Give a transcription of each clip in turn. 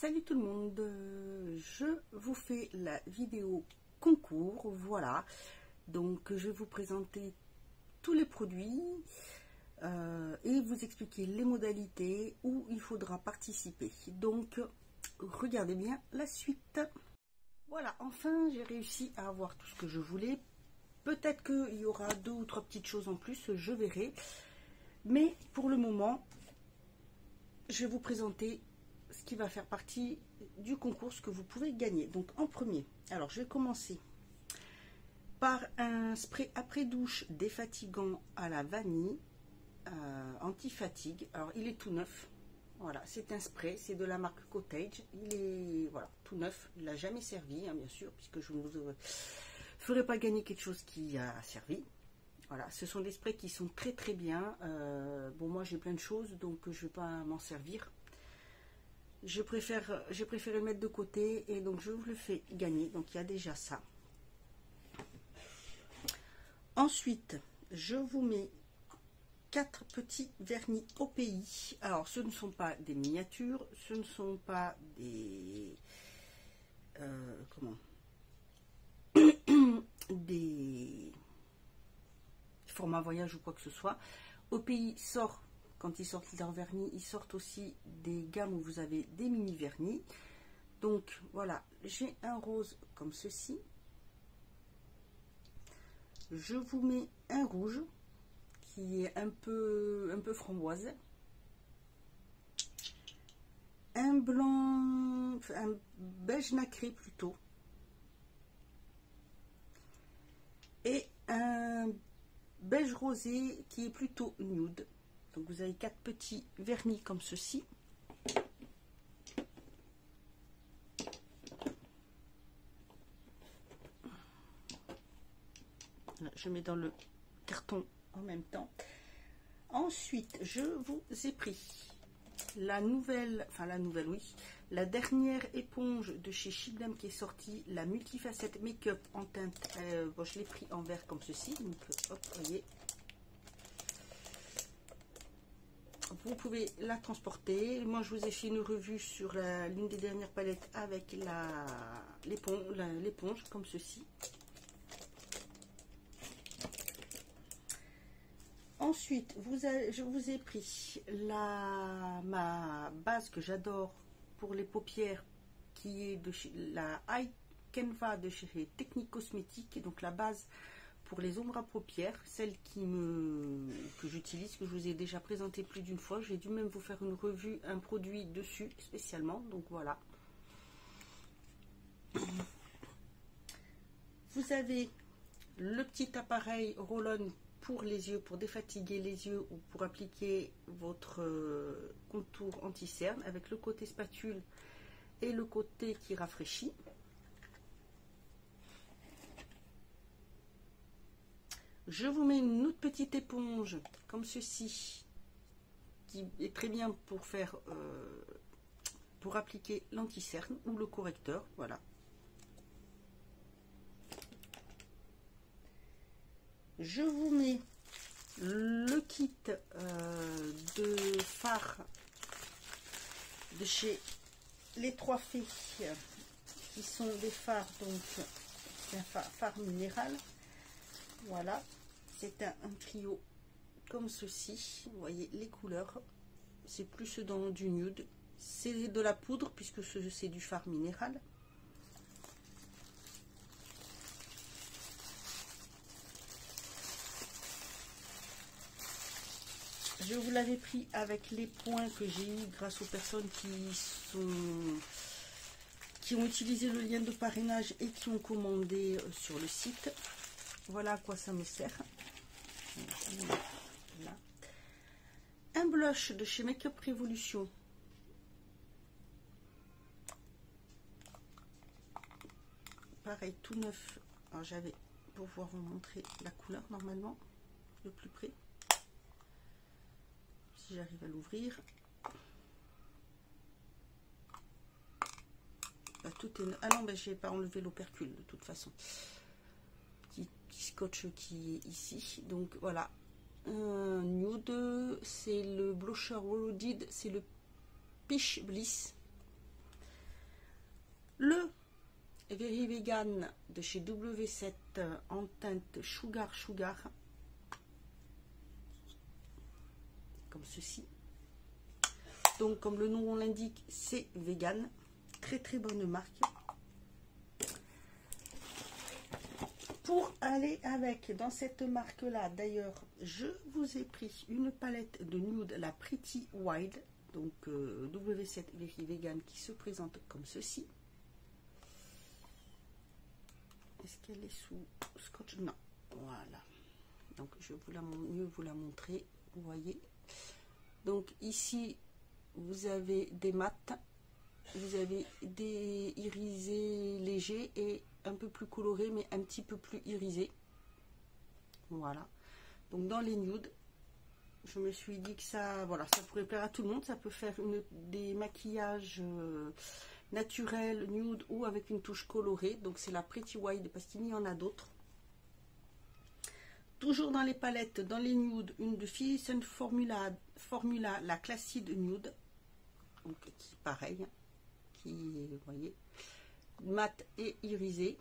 Salut tout le monde, je vous fais la vidéo concours, voilà, donc je vais vous présenter tous les produits et vous expliquer les modalités où il faudra participer, donc regardez bien la suite. Voilà, enfin j'ai réussi à avoir tout ce que je voulais, peut-être qu'il y aura 2 ou 3 petites choses en plus, je verrai, mais pour le moment je vais vous présenter ce qui va faire partie du concours, ce que vous pouvez gagner. Donc en premier, alors je vais commencer par un spray après douche défatigant à la vanille, anti-fatigue. Alors il est tout neuf, voilà, c'est un spray, c'est de la marque Cottage, il est voilà tout neuf, il n'a jamais servi, hein, bien sûr, puisque je ne vous ferai pas gagner quelque chose qui a servi. Voilà, ce sont des sprays qui sont très très bien. Bon, moi j'ai plein de choses, donc je ne vais pas m'en servir. J'ai préféré le mettre de côté et donc je vous le fais gagner. Donc il y a déjà ça. Ensuite, je vous mets 4 petits vernis au pays. Alors ce ne sont pas des miniatures, ce ne sont pas des des formats voyage ou quoi que ce soit. Au pays sort, quand ils sortent leur vernis, ils sortent aussi des gammes où vous avez des mini vernis. Donc voilà, j'ai un rose comme ceci. Je vous mets un rouge qui est un peu framboise. Un blanc, un beige nacré plutôt. Et un beige rosé qui est plutôt nude. Donc vous avez 4 petits vernis comme ceci. Voilà, je mets dans le carton en même temps. Ensuite, je vous ai pris la nouvelle, oui, la dernière éponge de chez Shibdam qui est sortie, la multifacette make-up en teinte. Bon, je l'ai pris en vert comme ceci, donc hop, voyez. Vous pouvez la transporter. Moi, je vous ai fait une revue sur l'une des dernières palettes avec l'éponge comme ceci. Ensuite, je vous ai pris ma base que j'adore pour les paupières, qui est de chez la Eye Canva de chez Technique Cosmétique, et donc la base pour les ombres à paupières, celle que j'utilise, que je vous ai déjà présenté plus d'une fois. J'ai dû même vous faire une revue, un produit dessus spécialement, donc voilà. Vous avez le petit appareil roll-on pour les yeux, pour défatiguer les yeux ou pour appliquer votre contour anti-cerne, avec le côté spatule et le côté qui rafraîchit. Je vous mets une autre petite éponge comme ceci, qui est très bien pour faire, pour appliquer l'anti-cerne ou le correcteur, voilà. Je vous mets le kit de fard de chez les 3 fées, qui sont des fards, donc c'est un fard minéral, voilà. C'est un trio comme ceci, vous voyez les couleurs, c'est plus dans du nude, c'est de la poudre puisque c'est du fard minéral. Je vous l'avais pris avec les points que j'ai eu grâce aux personnes qui ont utilisé le lien de parrainage et qui ont commandé sur le site. Voilà à quoi ça me sert. Voilà. Un blush de chez Make Up Révolution. Pareil, tout neuf. Alors j'avais pour pouvoir vous montrer la couleur normalement, de plus près. Si j'arrive à l'ouvrir. Bah, tout est... Ah non, bah, j'ai pas enlevé l'opercule de toute façon. Petit scotch qui est ici. Donc voilà. Nude, c'est le blusher Wooded, c'est le Peach Bliss. le Very Vegan de chez W7 en teinte Sugar Sugar, comme ceci. Donc comme le nom l'indique, c'est vegan, très très bonne marque. Pour aller avec dans cette marque là, d'ailleurs je vous ai pris une palette de nude, la Pretty Wild, donc W7 Very Vegan, qui se présente comme ceci. Est-ce qu'elle est sous scotch? Non, voilà. Donc je vais mieux vous la montrer, vous voyez. Donc ici vous avez des mats, vous avez des irisés légers et un peu plus colorés, mais un petit peu plus irisés. Voilà. Donc dans les nudes, je me suis dit que ça, voilà, ça pourrait plaire à tout le monde. Ça peut faire des maquillages naturels, nude ou avec une touche colorée. Donc c'est la Pretty Wild parce qu'il y en a d'autres. Toujours dans les palettes, dans les nudes, une de Philipsen Formula, la Classide Nude. Donc qui pareil, qui, vous voyez, mat et irisé.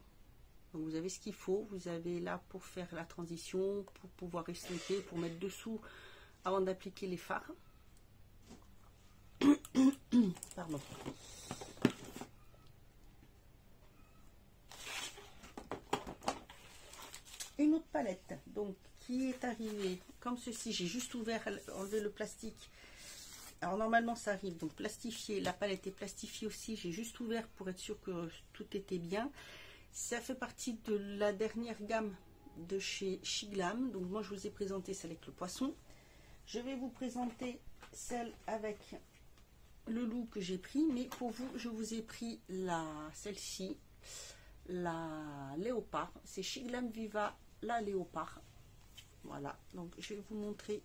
Donc vous avez ce qu'il faut, vous avez là pour faire la transition, pour pouvoir estomper, pour mettre dessous avant d'appliquer les fards. Pardon. Une autre palette donc qui est arrivée comme ceci. J'ai juste ouvert, enlevé le plastique. Alors normalement ça arrive donc plastifié, la palette est plastifiée aussi, j'ai juste ouvert pour être sûr que tout était bien. Ça fait partie de la dernière gamme de chez Shiglam, donc moi je vous ai présenté celle avec le poisson. Je vais vous présenter celle avec le loup que j'ai pris, mais pour vous je vous ai pris celle-ci, la léopard, c'est Shiglam Viva la léopard. Voilà, donc je vais vous montrer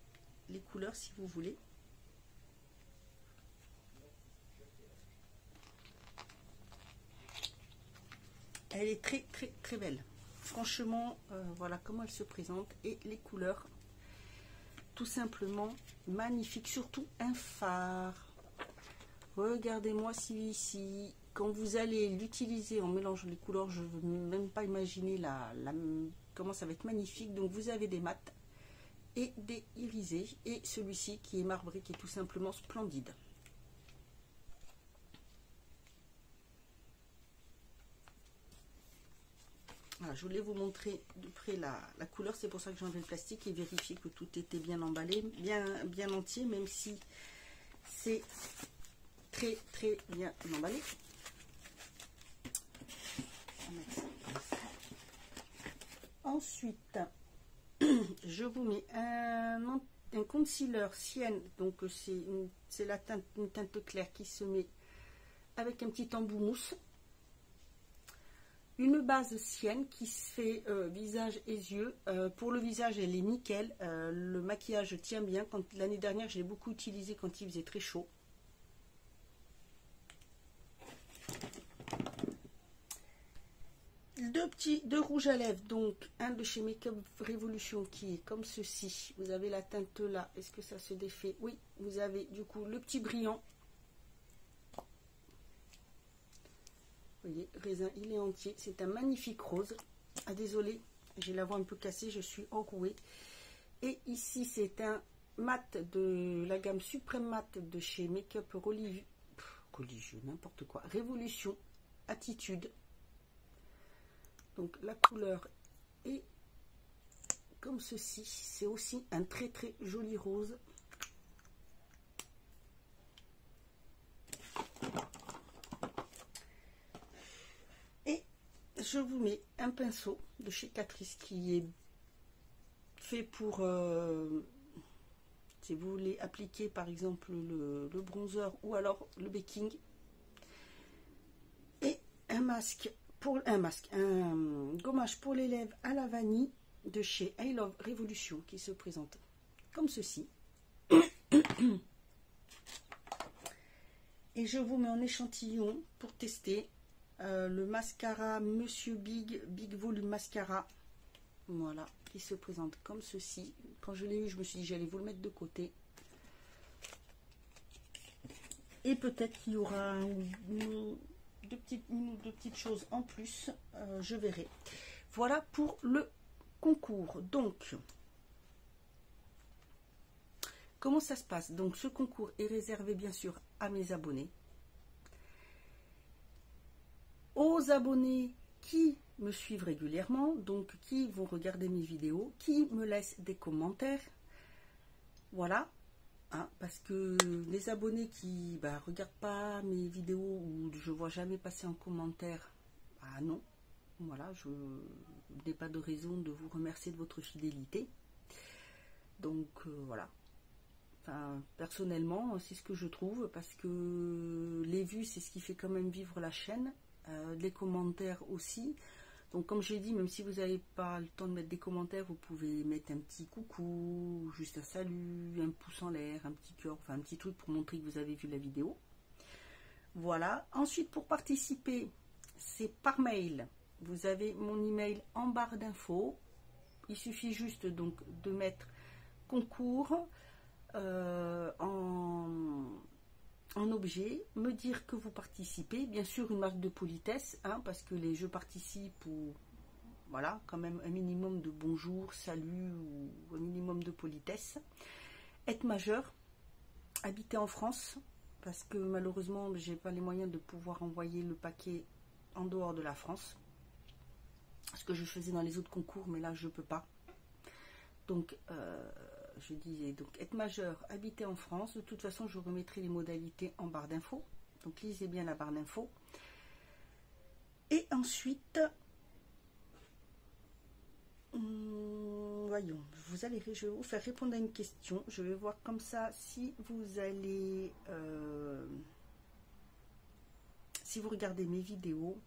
les couleurs si vous voulez. Elle est très très très belle. Franchement, voilà comment elle se présente et les couleurs, tout simplement magnifique. Surtout un phare. Regardez-moi ici. Quand vous allez l'utiliser en mélangeant les couleurs, je ne veux même pas imaginer comment ça va être magnifique. Donc vous avez des mats et des irisés et celui-ci qui est marbré, qui est tout simplement splendide. Voilà, je voulais vous montrer de près la couleur, c'est pour ça que j'ai enlevé le plastique et vérifier que tout était bien emballé, bien entier, même si c'est très très bien emballé. Ensuite, je vous mets un concealer Sienne, donc c'est une teinte claire qui se met avec un petit embout mousse. Une base Sienne qui se fait visage et yeux. Pour le visage, elle est nickel. Le maquillage tient bien. L'année dernière, je l'ai beaucoup utilisé quand il faisait très chaud. Deux rouges à lèvres. Donc, un de chez Makeup Revolution qui est comme ceci. Vous avez la teinte là. Est-ce que ça se défait? Oui, vous avez du coup le petit brillant. Vous voyez, raisin, il est entier. C'est un magnifique rose. Ah, désolé, j'ai la voix un peu cassée, je suis enrouée. Et ici, c'est un mat de la gamme Suprême Mat de chez Makeup Religieux, n'importe quoi. Révolution, Attitude. Donc, la couleur est comme ceci. C'est aussi un très très joli rose. Je vous mets un pinceau de chez Catrice qui est fait pour, si vous voulez appliquer par exemple le bronzer ou alors le baking. Et un gommage pour les lèvres à la vanille de chez I Love Revolution qui se présente comme ceci. Et je vous mets en échantillon pour tester le mascara Monsieur Big Volume Mascara, voilà, qui se présente comme ceci. Quand je l'ai eu, je me suis dit j'allais vous le mettre de côté et peut-être qu'il y aura une ou deux petites choses en plus, je verrai. Voilà pour le concours. Donc, comment ça se passe? Donc, ce concours est réservé bien sûr à mes abonnés. Aux abonnés qui me suivent régulièrement, donc qui vont regarder mes vidéos, qui me laissent des commentaires. Voilà. Hein, parce que les abonnés qui regardent pas mes vidéos ou je vois jamais passer en commentaire, non, voilà, je n'ai pas de raison de vous remercier de votre fidélité. Donc voilà. Enfin, personnellement, c'est ce que je trouve, parce que les vues, c'est ce qui fait quand même vivre la chaîne, les commentaires aussi. Donc comme j'ai dit, même si vous n'avez pas le temps de mettre des commentaires, vous pouvez mettre un petit coucou, juste un salut, un pouce en l'air, un petit cœur, enfin un petit truc pour montrer que vous avez vu la vidéo. Voilà. Ensuite, pour participer, c'est par mail. Vous avez mon email en barre d'infos. Il suffit juste donc de mettre concours en objet, me dire que vous participez, bien sûr une marque de politesse, hein, parce que les jeux participent, ou voilà, quand même un minimum de bonjour, salut, ou un minimum de politesse. Être majeur, habiter en France, parce que malheureusement j'ai pas les moyens de pouvoir envoyer le paquet en dehors de la France, ce que je faisais dans les autres concours, mais là je peux pas. Donc je disais, donc être majeur, habiter en France. De toute façon, je remettrai les modalités en barre d'infos. Donc lisez bien la barre d'infos. Et ensuite, voyons, je vais vous faire répondre à une question. Je vais voir comme ça si vous allez, si vous regardez mes vidéos.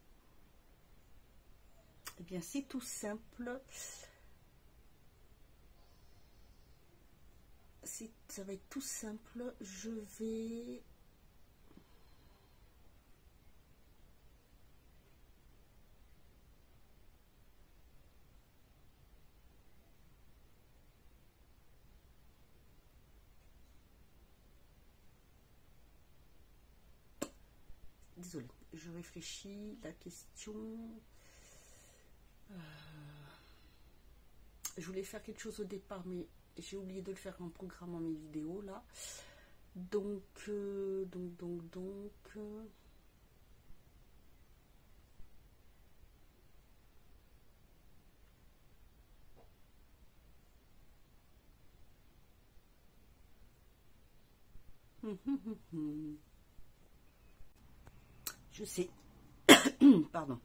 Eh bien, c'est tout simple. Ça va être tout simple. Je vais désolée, je réfléchis. La question, je voulais faire quelque chose au départ, mais j'ai oublié de le faire en programmant mes vidéos là. Donc, je sais, pardon.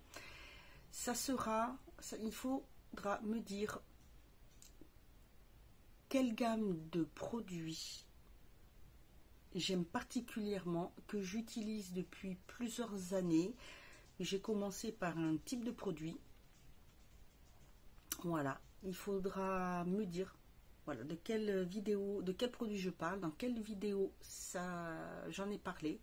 Ça sera, il faudra me dire quelle gamme de produits j'aime particulièrement, que j'utilise depuis plusieurs années. J'ai commencé par un type de produit. Voilà, il faudra me dire voilà, de quelle vidéo, de quel produit je parle, dans quelle vidéo j'en ai parlé.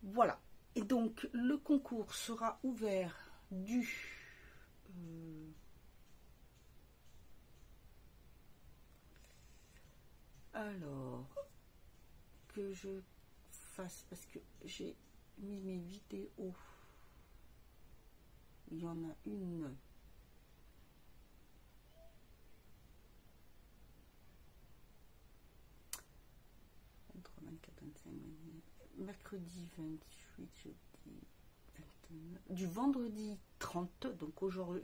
Voilà. Et donc le concours sera ouvert du alors que je fasse, parce que j'ai mis mes vidéos, il y en a une mercredi 28, jeudi 29, du vendredi 30, donc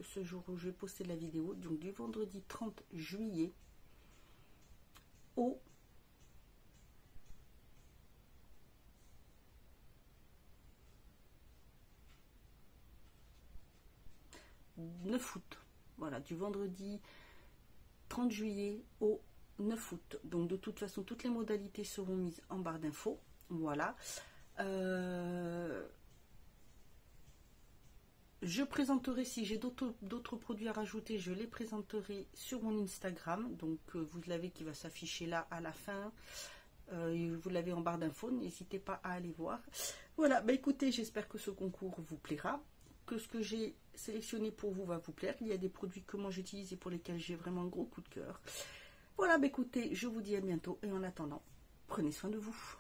ce jour où je vais poster la vidéo, donc du vendredi 30 juillet au 9 août. Voilà, du vendredi 30 juillet au 9 août. Donc de toute façon, toutes les modalités seront mises en barre d'infos. Voilà. Je présenterai, si j'ai d'autres produits à rajouter, je les présenterai sur mon Instagram. Donc vous l'avez qui va s'afficher là à la fin. Vous l'avez en barre d'infos, n'hésitez pas à aller voir. Voilà, bah écoutez, j'espère que ce concours vous plaira, que ce que j'ai sélectionné pour vous va vous plaire. Il y a des produits que moi j'utilise et pour lesquels j'ai vraiment un gros coup de cœur. Voilà, bah écoutez, je vous dis à bientôt et en attendant, prenez soin de vous.